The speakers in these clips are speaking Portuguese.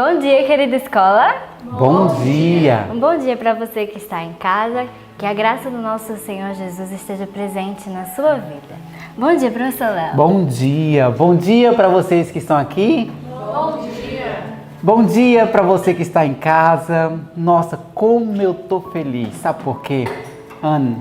Bom dia, querida escola. Bom dia. Um bom dia para você que está em casa. Que a graça do nosso Senhor Jesus esteja presente na sua vida. Bom dia, professor Léo. Bom dia. Bom dia para vocês que estão aqui. Bom dia. Bom dia para você que está em casa. Nossa, como eu tô feliz. Sabe por quê? Ana,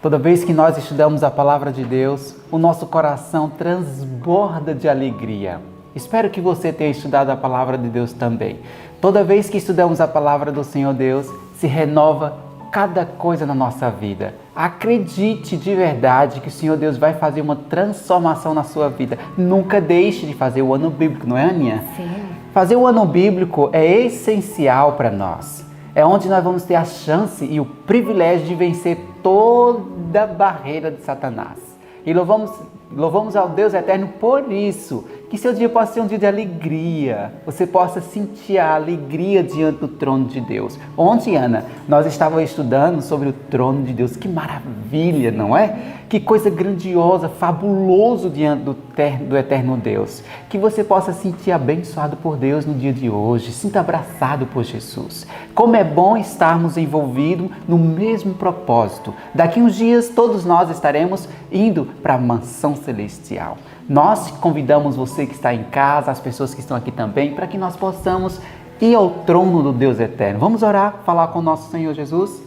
toda vez que nós estudamos a palavra de Deus, o nosso coração transborda de alegria. Espero que você tenha estudado a palavra de Deus também. Toda vez que estudamos a palavra do Senhor Deus, se renova cada coisa na nossa vida. Acredite de verdade que o Senhor Deus vai fazer uma transformação na sua vida. Nunca deixe de fazer o ano bíblico, não é, Aninha? Sim. Fazer o ano bíblico é essencial para nós. É onde nós vamos ter a chance e o privilégio de vencer toda barreira de Satanás. E louvamos ao Deus eterno por isso. Que seu dia possa ser um dia de alegria. Você possa sentir a alegria diante do trono de Deus. Ontem, Ana, nós estávamos estudando sobre o trono de Deus. Que maravilha, não é? Que coisa grandiosa, fabuloso diante do eterno Deus. Que você possa sentir abençoado por Deus no dia de hoje. Sinta abraçado por Jesus. Como é bom estarmos envolvidos no mesmo propósito. Daqui uns dias, todos nós estaremos indo para a mansão celestial. Nós convidamos você que está em casa, as pessoas que estão aqui também, para que nós possamos ir ao trono do Deus eterno. Vamos orar, falar com o nosso Senhor Jesus?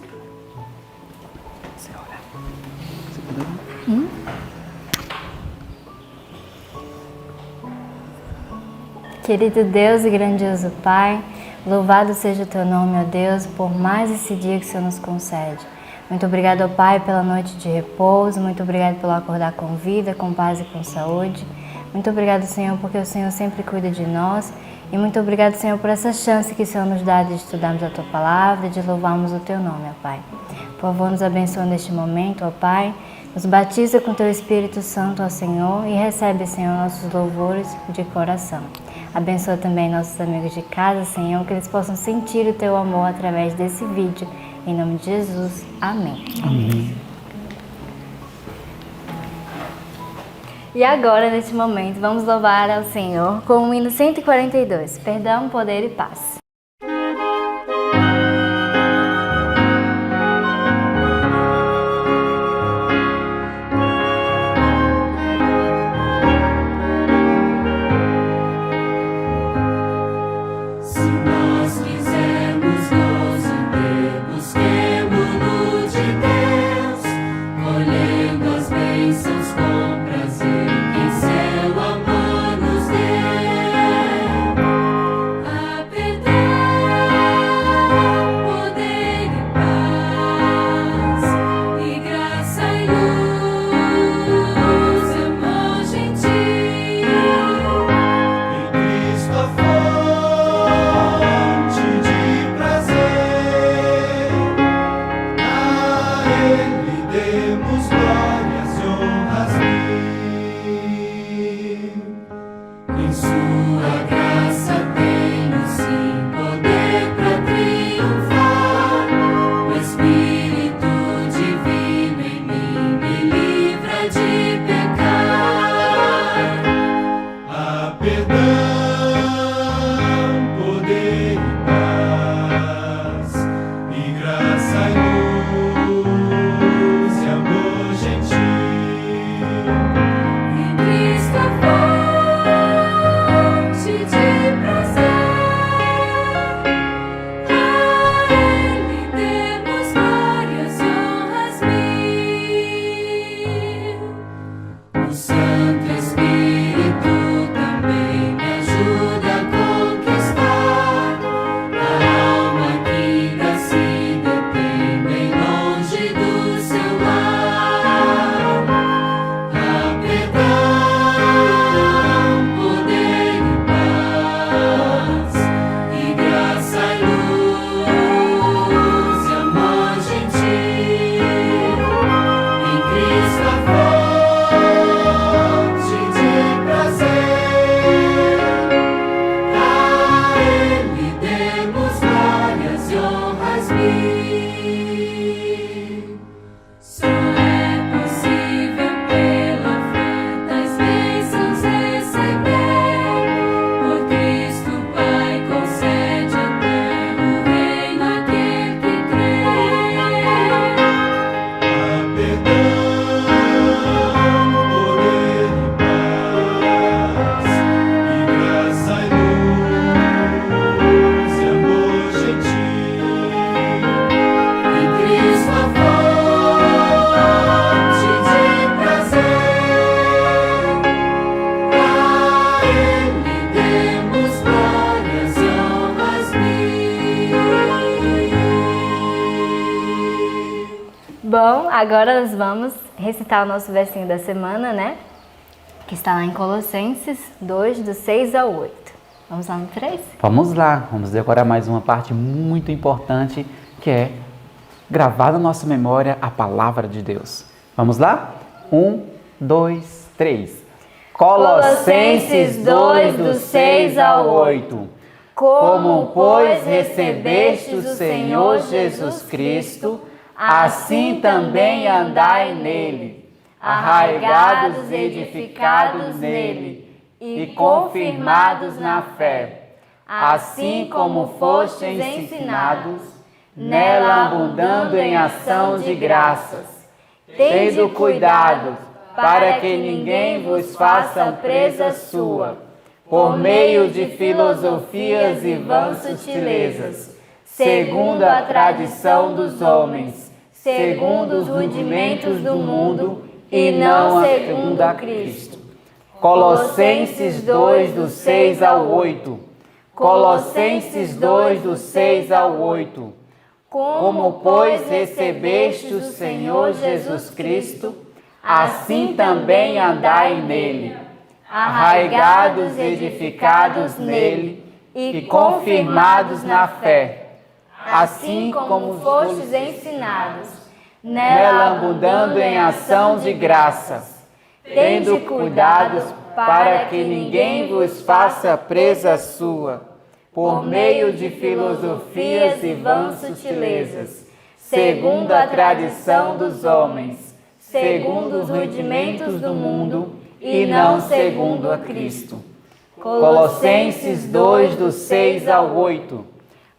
Você ora. Querido Deus e grandioso Pai, louvado seja o Teu nome, ó Deus, por mais esse dia que o Senhor nos concede. Muito obrigado, ó Pai, pela noite de repouso. Muito obrigado pelo acordar com vida, com paz e com saúde. Muito obrigado, Senhor, porque o Senhor sempre cuida de nós. E muito obrigado, Senhor, por essa chance que o Senhor nos dá de estudarmos a Tua palavra e de louvarmos o Teu nome, ó Pai. Por favor, nos abençoa neste momento, ó Pai. Nos batiza com Teu Espírito Santo, ó Senhor, e recebe, Senhor, nossos louvores de coração. Abençoa também nossos amigos de casa, Senhor, que eles possam sentir o Teu amor através desse vídeo. Em nome de Jesus, amém. Amém. E agora, neste momento, vamos louvar ao Senhor com o hino 142, Perdão, Poder e Paz. Perder Bom, agora nós vamos recitar o nosso versinho da semana, né? Que está lá em Colossenses 2, do 6 ao 8. Vamos lá no 3? Vamos lá, vamos decorar mais uma parte muito importante, que é gravar na nossa memória a palavra de Deus. Vamos lá? 1, 2, 3. Colossenses 2, do 6 ao 8. Como, pois, recebestes o Senhor Jesus Cristo, assim também andai nele, arraigados e edificados nele, e confirmados na fé, assim como fostes ensinados, nela abundando em ação de graças. Tende cuidado para que ninguém vos faça presa sua, por meio de filosofias e vãs sutilezas, segundo a tradição dos homens, segundo os rudimentos do mundo, e não segundo a Cristo. Colossenses 2, do 6 ao 8. Colossenses 2, do 6 ao 8. Como, pois, recebeste o Senhor Jesus Cristo, assim também andai nele, arraigados e edificados nele, e confirmados na fé, assim como fostes ensinados, nela abundando em ação de graças, tendo cuidados para que ninguém vos faça presa sua, por meio de filosofias e vãs sutilezas, segundo a tradição dos homens, segundo os rudimentos do mundo, e não segundo a Cristo. Colossenses 2, do 6 ao 8.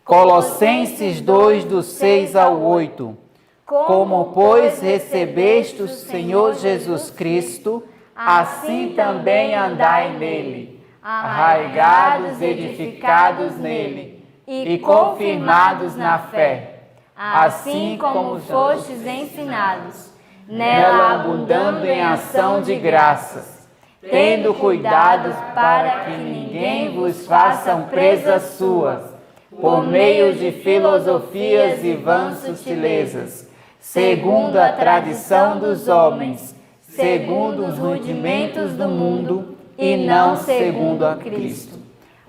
Colossenses 2, do 6 ao 8. Como, pois, recebeste o Senhor Jesus Cristo, assim também andai nele, arraigados e edificados nele, e confirmados na fé, assim como fostes ensinados, nela abundando em ação de graças, tendo cuidado para que ninguém vos faça presa sua, por meio de filosofias e vãs sutilezas, segundo a tradição dos homens, segundo os rudimentos do mundo, e não segundo a Cristo.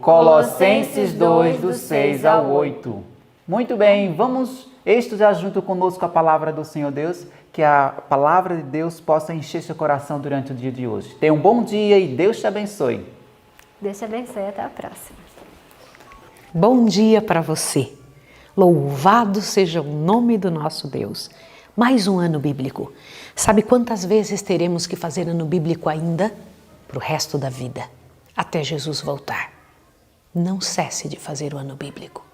Colossenses 2, do 6 ao 8. Muito bem, vamos estudar junto conosco a palavra do Senhor Deus, que a palavra de Deus possa encher seu coração durante o dia de hoje. Tenha um bom dia e Deus te abençoe. Deus te abençoe, até a próxima. Bom dia para você. Louvado seja o nome do nosso Deus. Mais um ano bíblico. Sabe quantas vezes teremos que fazer ano bíblico ainda? Para o resto da vida, até Jesus voltar. Não cesse de fazer o ano bíblico.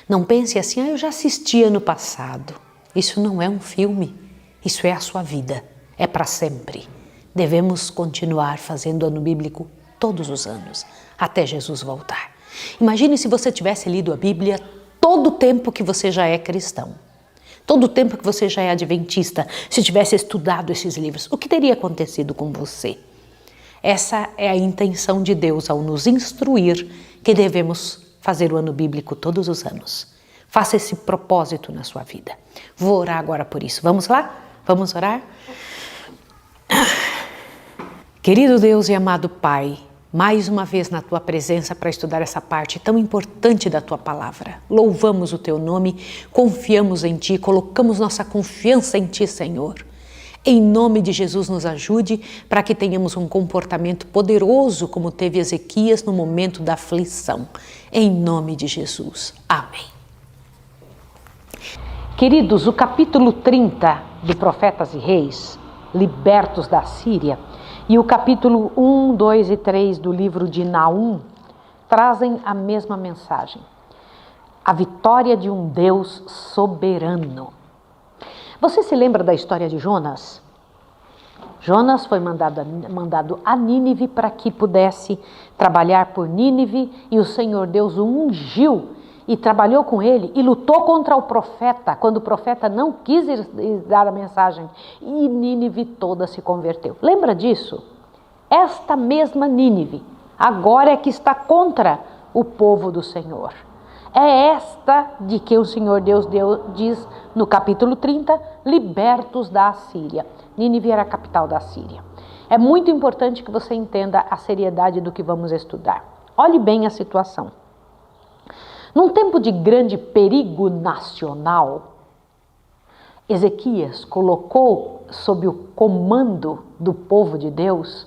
Não pense assim, eu já assisti ano passado. Isso não é um filme, isso é a sua vida, é para sempre. Devemos continuar fazendo ano bíblico todos os anos, até Jesus voltar. Imagine se você tivesse lido a Bíblia todo o tempo que você já é cristão. Todo o tempo que você já é adventista, se tivesse estudado esses livros, o que teria acontecido com você? Essa é a intenção de Deus ao nos instruir que devemos fazer o ano bíblico todos os anos. Faça esse propósito na sua vida. Vou orar agora por isso. Vamos lá? Vamos orar? Querido Deus e amado Pai, mais uma vez na Tua presença para estudar essa parte tão importante da Tua palavra. Louvamos o Teu nome, confiamos em Ti, colocamos nossa confiança em Ti, Senhor. Em nome de Jesus, nos ajude para que tenhamos um comportamento poderoso como teve Ezequias no momento da aflição. Em nome de Jesus. Amém. Queridos, o capítulo 30 de Profetas e Reis, libertos da Síria, e o capítulo 1, 2 e 3 do livro de Naum trazem a mesma mensagem. A vitória de um Deus soberano. Você se lembra da história de Jonas? Jonas foi mandado a Nínive para que pudesse trabalhar por Nínive, e o Senhor Deus o ungiu e trabalhou com ele e lutou contra o profeta, quando o profeta não quis dar a mensagem, e Nínive toda se converteu. Lembra disso? Esta mesma Nínive agora é que está contra o povo do Senhor. é esta de que o Senhor Deus diz no capítulo 30, libertos da Assíria. Nínive era a capital da Síria. É muito importante que você entenda a seriedade do que vamos estudar. Olhe bem a situação. Num tempo de grande perigo nacional, Ezequias colocou sob o comando do povo de Deus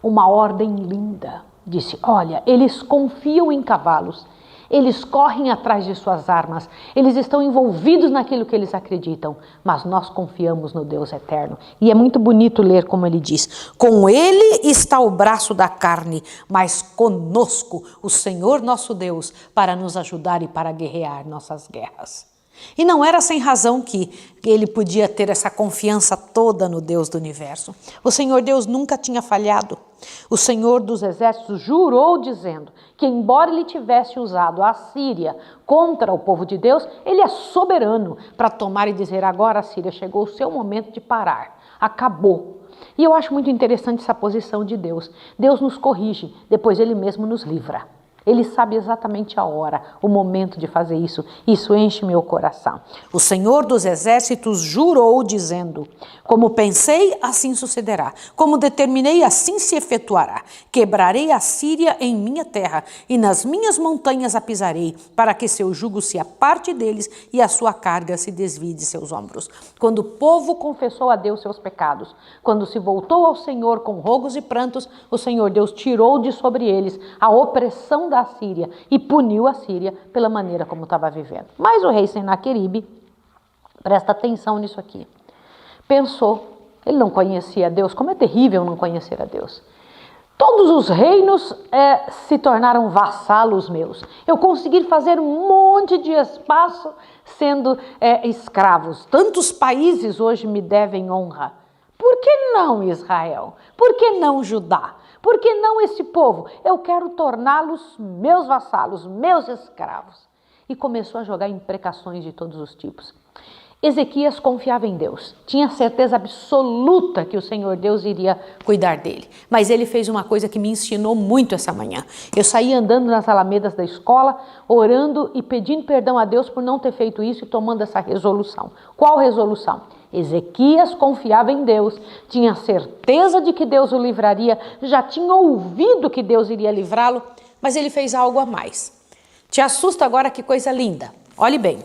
uma ordem linda. Disse, olha, eles confiam em cavalos, eles correm atrás de suas armas, eles estão envolvidos naquilo que eles acreditam, mas nós confiamos no Deus eterno. E é muito bonito ler como ele diz, com ele está o braço da carne, mas conosco o Senhor nosso Deus para nos ajudar e para guerrear nossas guerras. E não era sem razão que ele podia ter essa confiança toda no Deus do universo. O Senhor Deus nunca tinha falhado. O Senhor dos exércitos jurou dizendo que embora ele tivesse usado a Síria contra o povo de Deus, ele é soberano para tomar e dizer, agora a Síria chegou o seu momento de parar, acabou. E eu acho muito interessante essa posição de Deus. Deus nos corrige, depois ele mesmo nos livra. Ele sabe exatamente a hora, o momento de fazer isso. Isso enche meu coração. O Senhor dos exércitos jurou dizendo, como pensei, assim sucederá. Como determinei, assim se efetuará. Quebrarei a Síria em minha terra e nas minhas montanhas a pisarei, para que seu jugo se aparte deles e a sua carga se desvie de seus ombros. Quando o povo confessou a Deus seus pecados, quando se voltou ao Senhor com rogos e prantos, o Senhor Deus tirou de sobre eles a opressão da Síria e puniu a Síria pela maneira como estava vivendo. Mas o rei Senaqueribe, presta atenção nisso aqui, pensou, ele não conhecia a Deus, como é terrível não conhecer a Deus. Todos os reinos se tornaram vassalos meus. Eu consegui fazer um monte de espaço sendo escravos. Tantos países hoje me devem honra. Por que não Israel? Por que não Judá? Por que não esse povo? Eu quero torná-los meus vassalos, meus escravos. E começou a jogar imprecações de todos os tipos. Ezequias confiava em Deus, tinha certeza absoluta que o Senhor Deus iria cuidar dele. Mas ele fez uma coisa que me ensinou muito essa manhã. Eu saí andando nas alamedas da escola, orando e pedindo perdão a Deus por não ter feito isso e tomando essa resolução. Qual resolução? Ezequias confiava em Deus, tinha certeza de que Deus o livraria, já tinha ouvido que Deus iria livrá-lo, mas ele fez algo a mais. Te assusta agora que coisa linda? Olhe bem.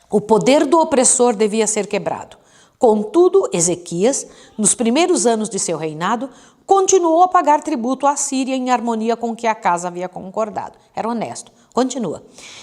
O poder do opressor devia ser quebrado. Contudo, Ezequias, nos primeiros anos de seu reinado, continuou a pagar tributo à Síria em harmonia com o que a casa havia concordado. Era honesto. Continua.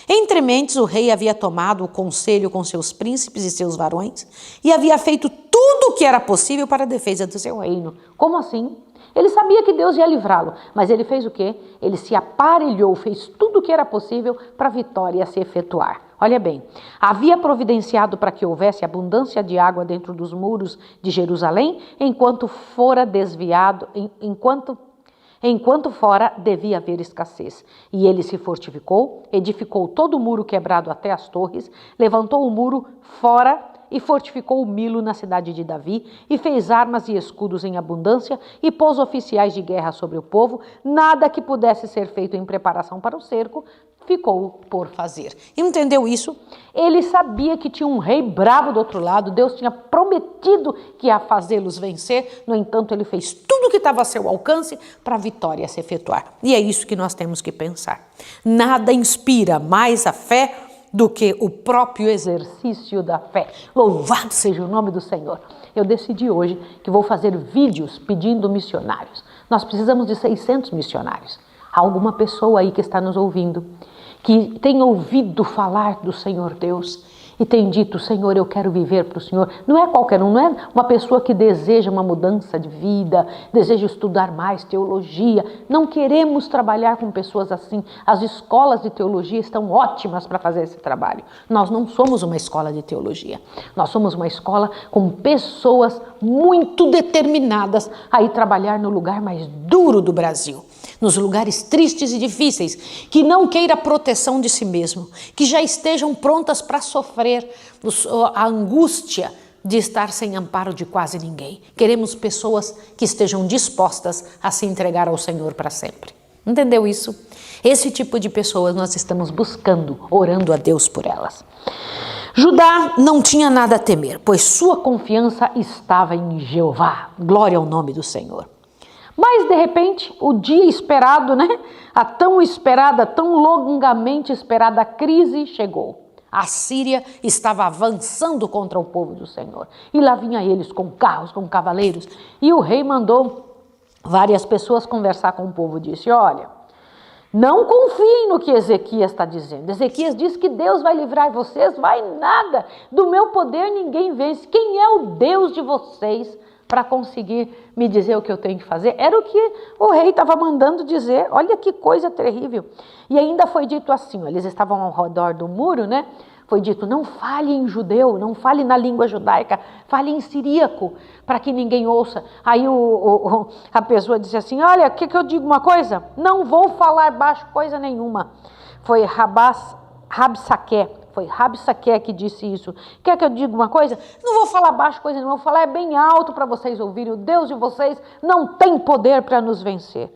Entre mentes, o rei havia tomado o conselho com seus príncipes e seus varões e havia feito tudo o que era possível para a defesa do seu reino. Como assim? Ele sabia que Deus ia livrá-lo, mas ele fez o quê? Ele se aparelhou, fez tudo o que era possível para a vitória se efetuar. Olha bem, havia providenciado para que houvesse abundância de água dentro dos muros de Jerusalém, enquanto fora desviado, enquanto fora devia haver escassez. E ele se fortificou, edificou todo o muro quebrado até as torres, levantou o muro fora e fortificou o Milo na cidade de Davi, e fez armas e escudos em abundância, e pôs oficiais de guerra sobre o povo. Nada que pudesse ser feito em preparação para o cerco ficou por fazer. Entendeu isso? Ele sabia que tinha um rei bravo do outro lado, Deus tinha prometido que ia fazê-los vencer, no entanto ele fez tudo o que estava a seu alcance para a vitória se efetuar. E é isso que nós temos que pensar. Nada inspira mais a fé do que o próprio exercício da fé. Louvado seja o nome do Senhor. Eu decidi hoje que vou fazer vídeos pedindo missionários. Nós precisamos de 600 missionários. Há alguma pessoa aí que está nos ouvindo, que tem ouvido falar do Senhor Deus e tem dito, Senhor, eu quero viver para o Senhor. Não é qualquer um, não é uma pessoa que deseja uma mudança de vida, deseja estudar mais teologia. Não queremos trabalhar com pessoas assim. As escolas de teologia estão ótimas para fazer esse trabalho. Nós não somos uma escola de teologia. Nós somos uma escola com pessoas muito determinadas a ir trabalhar no lugar mais duro do Brasil, nos lugares tristes e difíceis, que não queira a proteção de si mesmo, que já estejam prontas para sofrer a angústia de estar sem amparo de quase ninguém. Queremos pessoas que estejam dispostas a se entregar ao Senhor para sempre. Entendeu isso? Esse tipo de pessoas nós estamos buscando, orando a Deus por elas. Judá não tinha nada a temer, pois sua confiança estava em Jeová. Glória ao nome do Senhor. Mas, de repente, o dia esperado, a tão esperada, tão longamente esperada crise chegou. A Síria estava avançando contra o povo do Senhor. E lá vinha eles com carros, com cavaleiros. E o rei mandou várias pessoas conversar com o povo. Disse, olha, não confiem no que Ezequias está dizendo. Ezequias diz que Deus vai livrar vocês, vai nada. Do meu poder ninguém vence. Quem é o Deus de vocês para conseguir me dizer o que eu tenho que fazer? Era o que o rei estava mandando dizer. Olha que coisa terrível. E ainda foi dito assim, eles estavam ao redor do muro, Foi dito, não fale em judeu, não fale na língua judaica, fale em siríaco, para que ninguém ouça. Aí a pessoa disse assim, olha, quer que eu diga uma coisa? Não vou falar baixo coisa nenhuma. Foi Rabsaque que disse isso. Quer que eu diga uma coisa? Não vou falar baixo coisa nenhuma, vou falar bem alto para vocês ouvirem. O Deus de vocês não tem poder para nos vencer.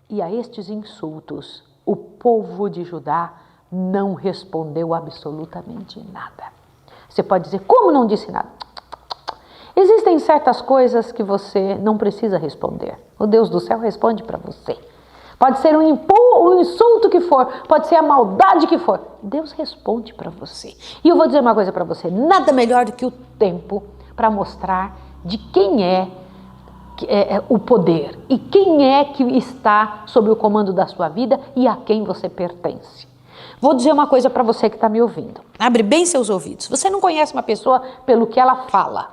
E a estes insultos, o povo de Judá não respondeu absolutamente nada. Você pode dizer, como não disse nada? Existem certas coisas que você não precisa responder. O Deus do céu responde para você. Pode ser um insulto que for, pode ser a maldade que for. Deus responde para você. E eu vou dizer uma coisa para você, nada melhor do que o tempo para mostrar de quem é o poder e quem é que está sob o comando da sua vida e a quem você pertence. Vou dizer uma coisa para você que está me ouvindo. Abre bem seus ouvidos. Você não conhece uma pessoa pelo que ela fala.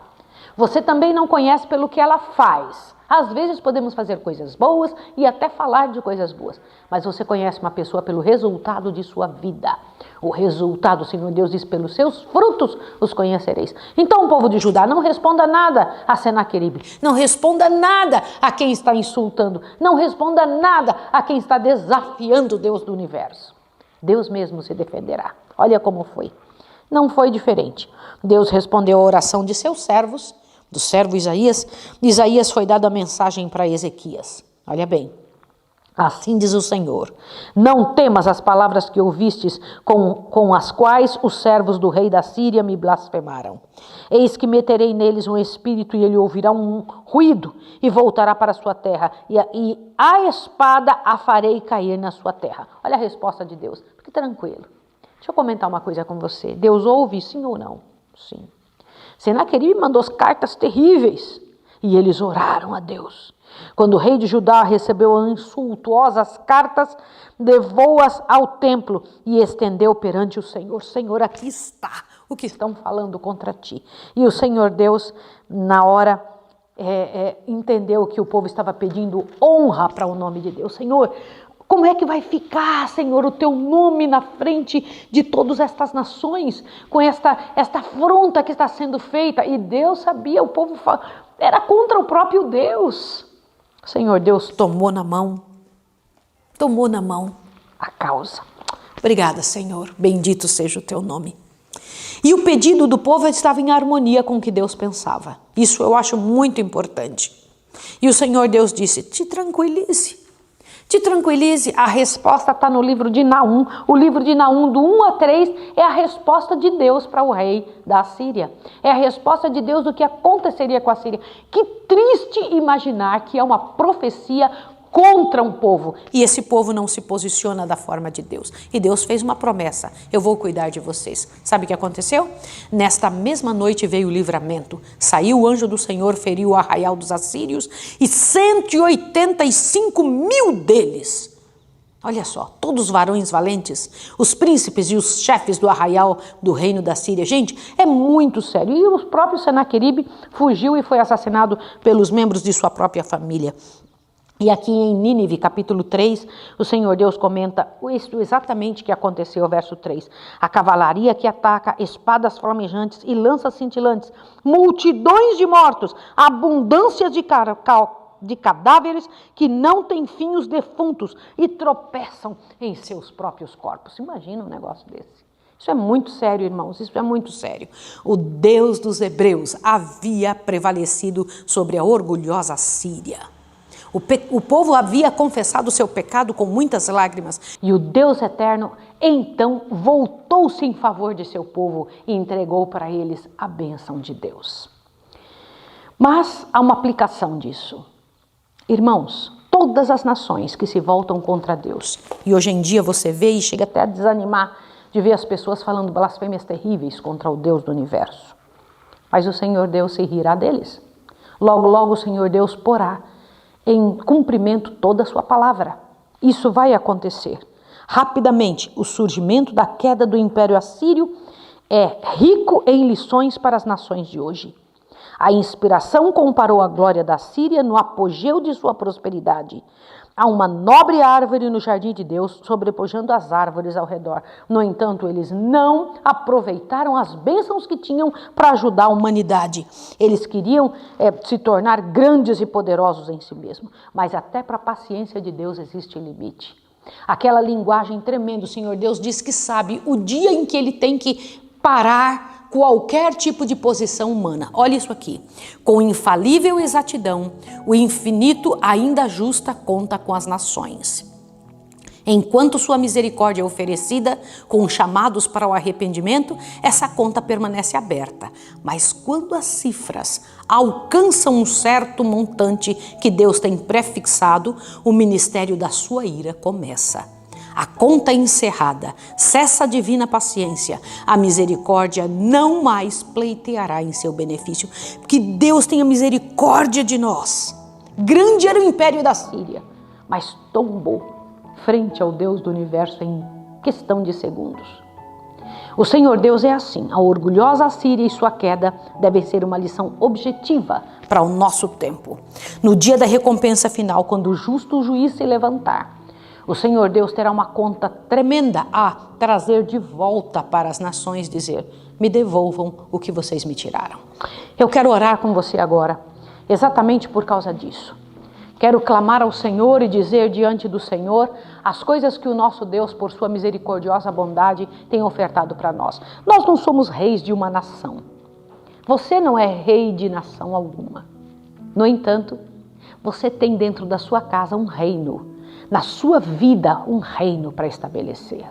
Você também não conhece pelo que ela faz. Às vezes podemos fazer coisas boas e até falar de coisas boas. Mas você conhece uma pessoa pelo resultado de sua vida. O resultado, o Senhor Deus diz, pelos seus frutos os conhecereis. Então o povo de Judá, não responda nada a Senaqueribe. Não responda nada a quem está insultando. Não responda nada a quem está desafiando o Deus do universo. Deus mesmo se defenderá. Olha como foi. Não foi diferente. Deus respondeu à oração de seus servos, do servo Isaías. Isaías foi dado a mensagem para Ezequias. Olha bem. Assim diz o Senhor, não temas as palavras que ouvistes com as quais os servos do rei da Síria me blasfemaram. Eis que meterei neles um espírito e ele ouvirá um ruído e voltará para a sua terra e a espada a farei cair na sua terra. Olha a resposta de Deus, fique tranquilo. Deixa eu comentar uma coisa com você. Deus ouve, sim ou não? Sim. Senaqueribe mandou cartas terríveis e eles oraram a Deus. Quando o rei de Judá recebeu as insultuosas cartas, levou-as ao templo e estendeu perante o Senhor. Senhor, aqui está o que estão falando contra ti. E o Senhor Deus, na hora, entendeu que o povo estava pedindo honra para o nome de Deus. Senhor, como é que vai ficar, Senhor, o teu nome na frente de todas estas nações, com esta afronta que está sendo feita? E Deus sabia, o povo era contra o próprio Deus. Senhor Deus tomou na mão a causa. Obrigada, Senhor, bendito seja o teu nome. E o pedido do povo estava em harmonia com o que Deus pensava. Isso eu acho muito importante. E o Senhor Deus disse, te tranquilize, a resposta está no livro de Naum. O livro de Naum, do 1 a 3, é a resposta de Deus para o rei da Síria. É a resposta de Deus do que aconteceria com a Síria. Que triste imaginar que é uma profecia contra um povo. E esse povo não se posiciona da forma de Deus. E Deus fez uma promessa, eu vou cuidar de vocês. Sabe o que aconteceu? Nesta mesma noite veio o livramento. Saiu o anjo do Senhor, feriu o arraial dos assírios e 185 mil deles. Olha só, todos varões valentes, os príncipes e os chefes do arraial do reino da Síria. Gente, é muito sério. E o próprio Senaqueribe fugiu e foi assassinado pelos membros de sua própria família. E aqui em Nínive, capítulo 3, o Senhor Deus comenta isso exatamente que aconteceu, verso 3. A cavalaria que ataca, espadas flamejantes e lanças cintilantes, multidões de mortos, abundância de cadáveres que não têm fim os defuntos e tropeçam em seus próprios corpos. Imagina um negócio desse. Isso é muito sério, irmãos, isso é muito sério. O Deus dos hebreus havia prevalecido sobre a orgulhosa Síria. O povo havia confessado o seu pecado com muitas lágrimas. E o Deus eterno, então, voltou-se em favor de seu povo e entregou para eles a bênção de Deus. Mas há uma aplicação disso. Irmãos, todas as nações que se voltam contra Deus, e hoje em dia você vê e chega até a desanimar de ver as pessoas falando blasfêmias terríveis contra o Deus do universo. Mas o Senhor Deus se rirá deles. Logo, logo o Senhor Deus porá em cumprimento toda a sua palavra. Isso vai acontecer. Rapidamente, o surgimento da queda do Império Assírio é rico em lições para as nações de hoje. A inspiração comparou a glória da Síria no apogeu de sua prosperidade. Há uma nobre árvore no jardim de Deus, sobrepujando as árvores ao redor. No entanto, eles não aproveitaram as bênçãos que tinham para ajudar a humanidade. Eles queriam se tornar grandes e poderosos em si mesmos. Mas até para a paciência de Deus existe limite. Aquela linguagem tremenda, o Senhor Deus diz que sabe o dia em que Ele tem que parar qualquer tipo de posição humana. Olha isso aqui. Com infalível exatidão, o infinito ainda ajusta conta com as nações. Enquanto sua misericórdia é oferecida com chamados para o arrependimento, essa conta permanece aberta. Mas quando as cifras alcançam um certo montante que Deus tem prefixado, o ministério da sua ira começa. A conta é encerrada, cessa a divina paciência, a misericórdia não mais pleiteará em seu benefício. Que Deus tenha misericórdia de nós. Grande era o império da Síria, mas tombou frente ao Deus do universo em questão de segundos. O Senhor Deus é assim. A orgulhosa Síria e sua queda devem ser uma lição objetiva para o nosso tempo. No dia da recompensa final, quando o justo juiz se levantar, o Senhor Deus terá uma conta tremenda a trazer de volta para as nações, dizer: me devolvam o que vocês me tiraram. Eu quero orar com você agora, exatamente por causa disso. Quero clamar ao Senhor e dizer diante do Senhor as coisas que o nosso Deus, por sua misericordiosa bondade, tem ofertado para nós. Nós não somos reis de uma nação. Você não é rei de nação alguma. No entanto, você tem dentro da sua casa um reino. Na sua vida, um reino para estabelecer.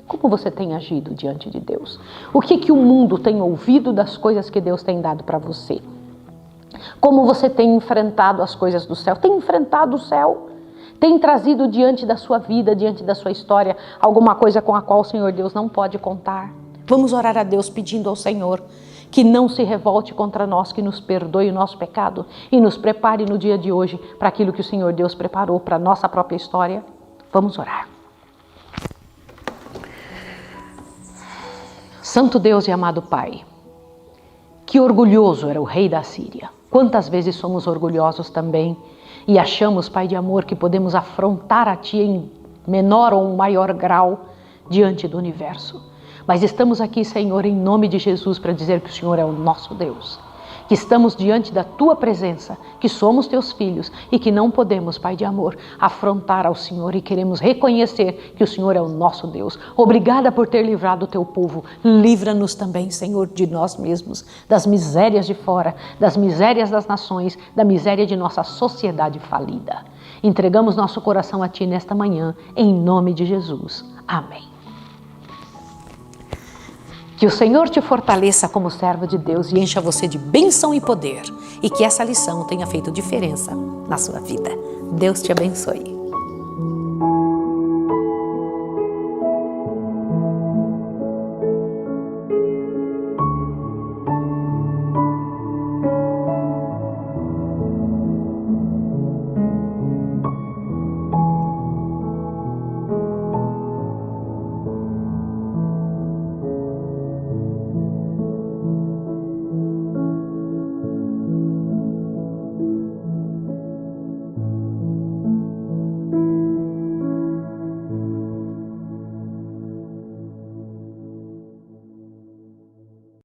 Como você tem agido diante de Deus? O que o mundo tem ouvido das coisas que Deus tem dado para você? Como você tem enfrentado as coisas do céu? Tem enfrentado o céu? Tem trazido diante da sua vida, diante da sua história, alguma coisa com a qual o Senhor Deus não pode contar? Vamos orar a Deus pedindo ao Senhor que não se revolte contra nós, que nos perdoe o nosso pecado e nos prepare no dia de hoje para aquilo que o Senhor Deus preparou para a nossa própria história. Vamos orar. Santo Deus e amado Pai, que orgulhoso era o rei da Síria. Quantas vezes somos orgulhosos também e achamos, Pai de amor, que podemos afrontar a Ti em menor ou maior grau diante do universo. Mas estamos aqui, Senhor, em nome de Jesus, para dizer que o Senhor é o nosso Deus. Que estamos diante da Tua presença, que somos Teus filhos e que não podemos, Pai de amor, afrontar ao Senhor e queremos reconhecer que o Senhor é o nosso Deus. Obrigada por ter livrado o Teu povo. Livra-nos também, Senhor, de nós mesmos, das misérias de fora, das misérias das nações, da miséria de nossa sociedade falida. Entregamos nosso coração a Ti nesta manhã, em nome de Jesus. Amém. Que o Senhor te fortaleça como servo de Deus e encha você de bênção e poder. E que essa lição tenha feito diferença na sua vida. Deus te abençoe.